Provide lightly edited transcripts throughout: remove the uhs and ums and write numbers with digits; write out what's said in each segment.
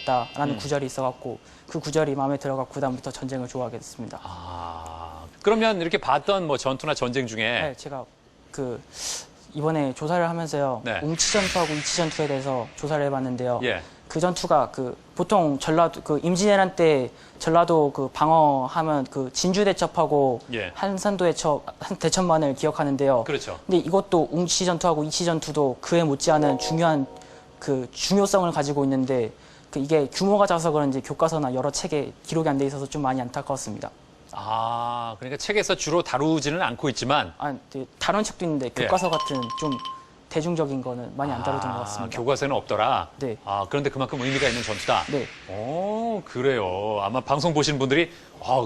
없다라는 구절이 있어갖고 그 구절이 마음에 들어갖고 그다음부터 전쟁을 좋아하게 됐습니다. 아, 그러면 이렇게 봤던 뭐 전투나 전쟁 중에 네, 제가 이번에 조사를 하면서요. 네. 웅치 전투하고 이치 전투에 대해서 조사를 해봤는데요. 예. 그 전투가 보통 전라도 임진왜란 때 전라도 방어하면 진주 대첩하고 예. 한산도 대첩만을 기억하는데요. 그렇죠. 근데 이것도 웅치 전투하고 이치 전투도 그에 못지않은 중요한 중요성을 가지고 있는데 이게 규모가 작아서 그런지 교과서나 여러 책에 기록이 안 돼 있어서 좀 많이 안타까웠습니다. 아, 그러니까 책에서 주로 다루지는 않고 있지만 다른 책도 있는데 교과서 같은 좀 대중적인 거는 많이 안 다루던 것 같습니다. 교과서에는 없더라? 네. 아, 그런데 그만큼 의미가 있는 전투다? 네. 오, 그래요. 아마 방송 보신 분들이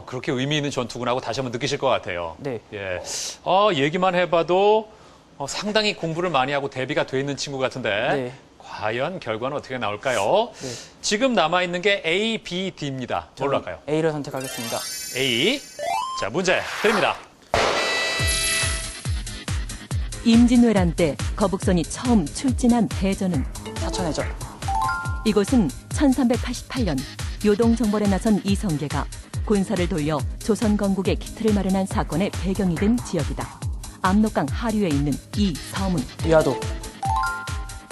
그렇게 의미 있는 전투구나 하고 다시 한번 느끼실 것 같아요. 네. 예. 얘기만 해봐도 상당히 공부를 많이 하고 대비가 돼 있는 친구 같은데 네. 과연 결과는 어떻게 나올까요? 네. 지금 남아있는 게 A, B, D입니다. 뭘로 할까요? A를 선택하겠습니다. A. 자, 문제 드립니다. 임진왜란 때 거북선이 처음 출진한 대전은 사천해전. 이곳은 1388년 요동정벌에 나선 이성계가 군사를 돌려 조선 건국의 기틀을 마련한 사건의 배경이 된 지역이다. 압록강 하류에 있는 이 섬은 위화도.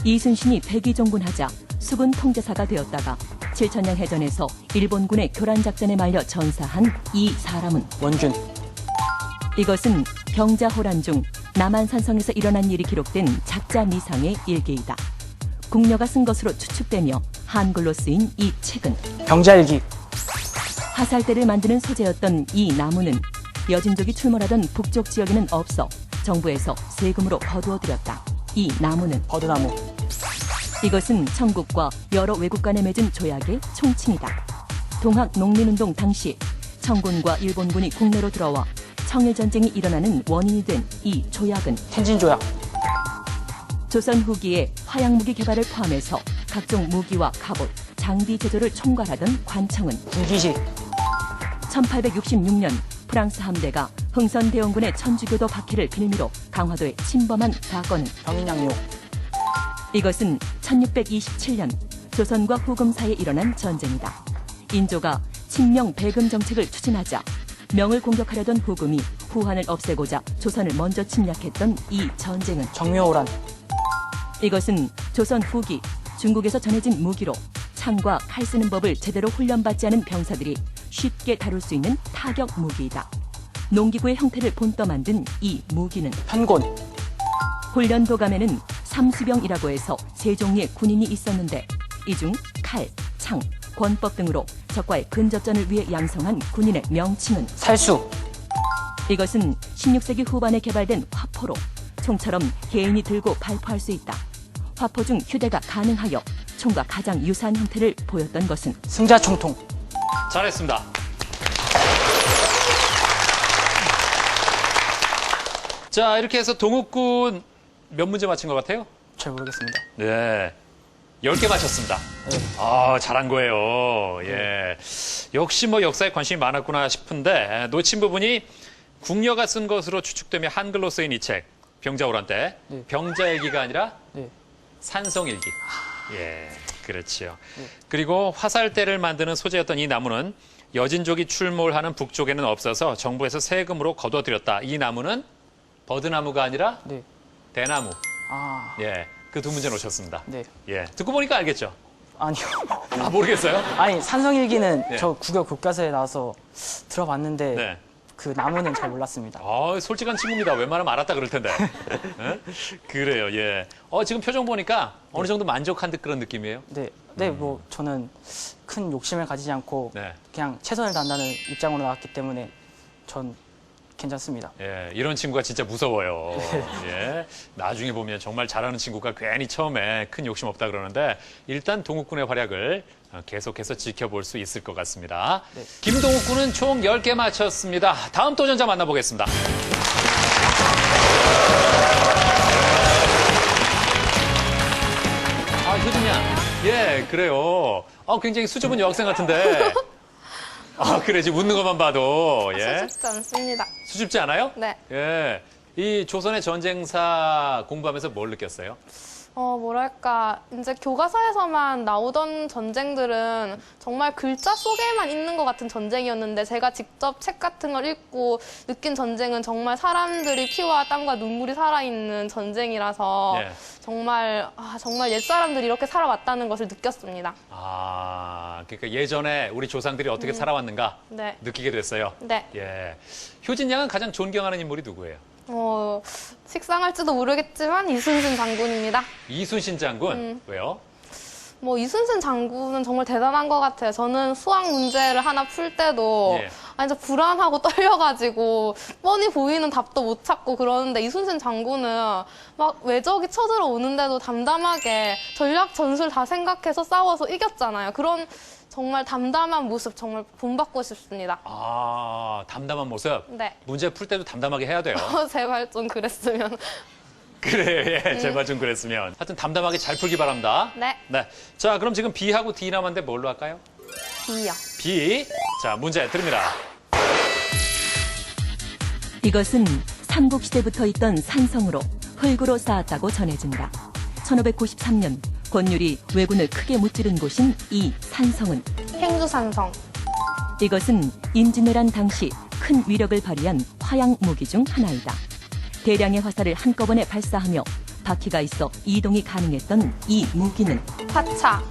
이순신이 백의종군하자 수군 통제사가 되었다가 7천년 해전에서 일본군의 교란작전에 말려 전사한 이 사람은 원균. 이것은 병자호란 중 남한산성에서 일어난 일이 기록된 작자미상의 일기이다. 궁녀가 쓴 것으로 추측되며 한글로 쓰인 이 책은 병자일기. 화살대를 만드는 소재였던 이 나무는 여진족이 출몰하던 북쪽 지역에는 없어 정부에서 세금으로 거두어들였다. 이 나무는 버드나무. 이것은 청국과 여러 외국 간에 맺은 조약의 총칭이다. 동학 농민운동 당시 청군과 일본군이 국내로 들어와 청일전쟁이 일어나는 원인이 된 이 조약은 텐진조약. 조선 후기에 화약무기 개발을 포함해서 각종 무기와 갑옷, 장비 제조를 총괄하던 관청은 군기시. 1866년 프랑스 함대가 흥선대원군의 천주교도 박해를 빌미로 강화도에 침범한 사건은 병인양요. 이것은 1627년 조선과 후금 사이에 일어난 전쟁이다. 인조가 친명 배금 정책을 추진하자 명을 공격하려던 후금이 후한을 없애고자 조선을 먼저 침략했던 이 전쟁은 정묘호란. 이것은 조선 후기 중국에서 전해진 무기로 창과 칼 쓰는 법을 제대로 훈련받지 않은 병사들이 쉽게 다룰 수 있는 타격 무기이다. 농기구의 형태를 본떠 만든 이 무기는 편곤. 훈련 도감에는 삼수병이라고 해서 세 종류의 군인이 있었는데 이 중 칼, 창, 권법 등으로 적과의 근접전을 위해 양성한 군인의 명칭은 살수. 이것은 16세기 후반에 개발된 화포로 총처럼 개인이 들고 발포할 수 있다. 화포 중 휴대가 가능하여 총과 가장 유사한 형태를 보였던 것은 승자총통. 잘했습니다. 자, 이렇게 해서 동욱군 몇 문제 맞힌 것 같아요? 잘 모르겠습니다. 네. 10개 맞췄습니다. 네. 잘한 거예요. 예. 역시 역사에 관심이 많았구나 싶은데, 놓친 부분이 궁녀가 쓴 것으로 추측되며 한글로 쓰인 이 책, 병자호란 때, 네. 병자일기가 아니라 네. 산성일기. 예, 그렇지요. 네. 그리고 화살대를 만드는 소재였던 이 나무는 여진족이 출몰하는 북쪽에는 없어서 정부에서 세금으로 거둬들였다. 이 나무는 버드나무가 아니라 네. 대나무. 아. 예, 그 두 문제 놓쳤습니다. 네. 예, 듣고 보니까 알겠죠? 아니요. 모르겠어요? 아니, 산성일기는 네. 저 국어 교과서에 나와서 들어봤는데 네. 그 나무는 잘 몰랐습니다. 솔직한 친구입니다. 웬만하면 알았다 그럴 텐데. 예? 그래요, 예. 지금 표정 보니까 어느 정도 만족한 듯 그런 느낌이에요? 네. 저는 큰 욕심을 가지지 않고 네. 그냥 최선을 다한다는 입장으로 나왔기 때문에 전 괜찮습니다. 예, 이런 친구가 진짜 무서워요. 예, 나중에 보면 정말 잘하는 친구가 괜히 처음에 큰 욕심 없다 그러는데 일단 동욱군의 활약을 계속해서 지켜볼 수 있을 것 같습니다. 네. 김동욱군은 총 10개 맞췄습니다. 다음 도전자 만나보겠습니다. 효진양. 예, 그래요. 굉장히 수줍은 여학생 같은데. 그래, 지금 웃는 것만 봐도. 예. 수줍지 않습니다. 수줍지 않아요? 네. 예. 이 조선의 전쟁사 공부하면서 뭘 느꼈어요? 뭐랄까, 이제 교과서에서만 나오던 전쟁들은 정말 글자 속에만 있는 것 같은 전쟁이었는데 제가 직접 책 같은 걸 읽고 느낀 전쟁은 정말 사람들이 피와 땀과 눈물이 살아있는 전쟁이라서 예. 정말 옛사람들이 이렇게 살아왔다는 것을 느꼈습니다. 그러니까 예전에 우리 조상들이 어떻게 살아왔는가 네. 느끼게 됐어요. 네. 예. 효진 양은 가장 존경하는 인물이 누구예요? 식상할지도 모르겠지만 이순신 장군입니다. 이순신 장군. 왜요? 이순신 장군은 정말 대단한 것 같아요. 저는 수학 문제를 하나 풀 때도 예. 진짜 불안하고 떨려가지고 뻔히 보이는 답도 못 찾고 그러는데 이순신 장군은 막 외적이 쳐들어오는데도 담담하게 전략 전술 다 생각해서 싸워서 이겼잖아요. 그런 정말 담담한 모습 정말 본받고 싶습니다. 담담한 모습. 네. 문제 풀 때도 담담하게 해야 돼요. 제발 좀 그랬으면. 그래, 예, 제발 좀 그랬으면. 하여튼 담담하게 잘 풀기 바랍니다. 네. 네. 자, 그럼 지금 B하고 D 남았는데 뭘로 할까요? B요. B. 자, 문제 드립니다. 이것은 삼국시대부터 있던 산성으로 흙으로 쌓았다고 전해진다. 1593년 권율이 왜군을 크게 무찌른 곳인 이 산성은 행주산성. 이것은 임진왜란 당시 큰 위력을 발휘한 화양 무기 중 하나이다. 대량의 화살을 한꺼번에 발사하며 바퀴가 있어 이동이 가능했던 이 무기는 화차.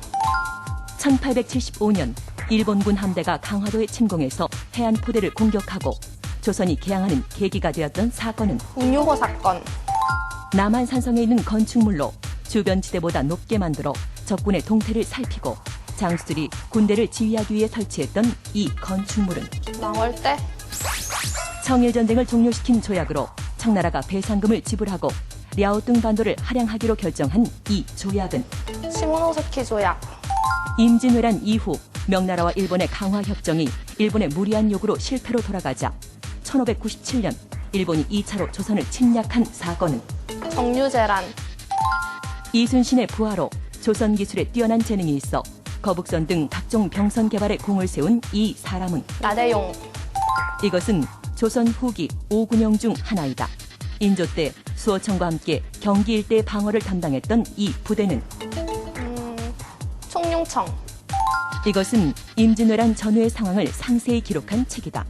1875년 일본군 함대가 강화도에 침공해서 해안포대를 공격하고 조선이 개항하는 계기가 되었던 사건은 운유호 사건. 남한 산성에 있는 건축물로 주변 지대보다 높게 만들어 적군의 동태를 살피고 장수들이 군대를 지휘하기 위해 설치했던 이 건축물은 망월대. 청일전쟁을 종료시킨 조약으로 청나라가 배상금을 지불하고 랴오뚱 반도를 할양하기로 결정한 이 조약은 시모노세키 조약. 임진왜란 이후 명나라와 일본의 강화협정이 일본의 무리한 요구로 실패로 돌아가자 1597년 일본이 2차로 조선을 침략한 사건은 정유재란. 이순신의 부하로 조선 기술에 뛰어난 재능이 있어 거북선 등 각종 병선 개발에 공을 세운 이 사람은 나대용. 이것은 조선 후기 5군영 중 하나이다. 인조 때 수호청과 함께 경기 일대의 방어를 담당했던 이 부대는 총룡청. 이것은 임진왜란 전후의 상황을 상세히 기록한 책이다.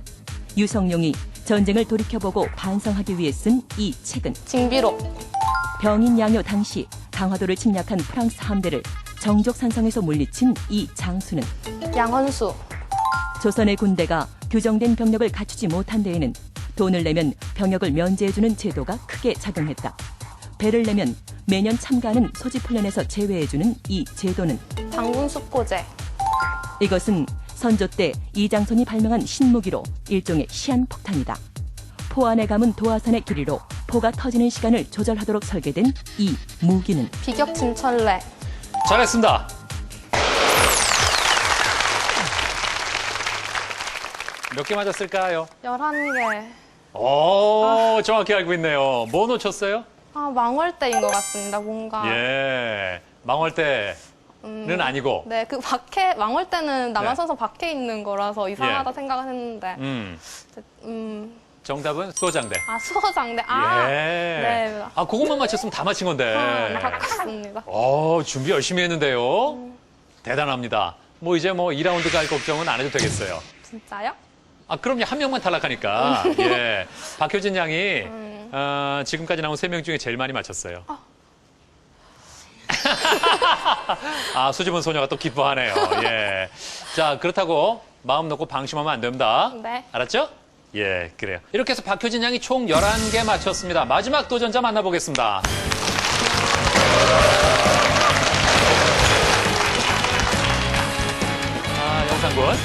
유성룡이 전쟁을 돌이켜보고 반성하기 위해 쓴 이 책은 징비록. 병인 양요 당시 강화도를 침략한 프랑스 함대를 정족산성에서 물리친 이 장수는 양헌수. 조선의 군대가 규정된 병력을 갖추지 못한 데에는 돈을 내면 병역을 면제해주는 제도가 크게 작용했다. 배를 내면 매년 참가하는 소집훈련에서 제외해주는 이 제도는 장군수포제. 이것은 선조 때 이장손이 발명한 신무기로 일종의 시한폭탄이다. 포 안에 감은 도화선의 길이로 포가 터지는 시간을 조절하도록 설계된 이 무기는 비격진천래. 잘했습니다. 몇 개 맞았을까요? 11개. 정확히 알고 있네요. 뭐 놓쳤어요? 망월대인 것 같습니다, 뭔가. 예. 망월대는 아니고. 네, 망월대는 남한 네. 산성 밖에 있는 거라서 이상하다 예. 생각은 했는데. 정답은 수호장대. 수호장대. 예. 네. 그것만 맞췄으면 다 맞힌 건데. 바꿨습니다. 준비 열심히 했는데요. 대단합니다. 이제 2라운드 갈 걱정은 안 해도 되겠어요. 진짜요? 그럼요. 한 명만 탈락하니까. 예. 박효진 양이 지금까지 나온 3명 중에 제일 많이 맞췄어요. 수줍은 소녀가 또 기뻐하네요. 예. 자, 그렇다고 마음 놓고 방심하면 안 됩니다. 네. 알았죠? 예, 그래요. 이렇게 해서 박효진 양이 총 11개 맞췄습니다. 마지막 도전자 만나보겠습니다. 영상군.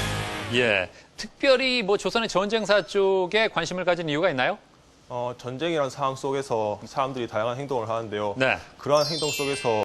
예. 특별히 조선의 전쟁사 쪽에 관심을 가진 이유가 있나요? 전쟁이라는 상황 속에서 사람들이 다양한 행동을 하는데요. 네. 그러한 행동 속에서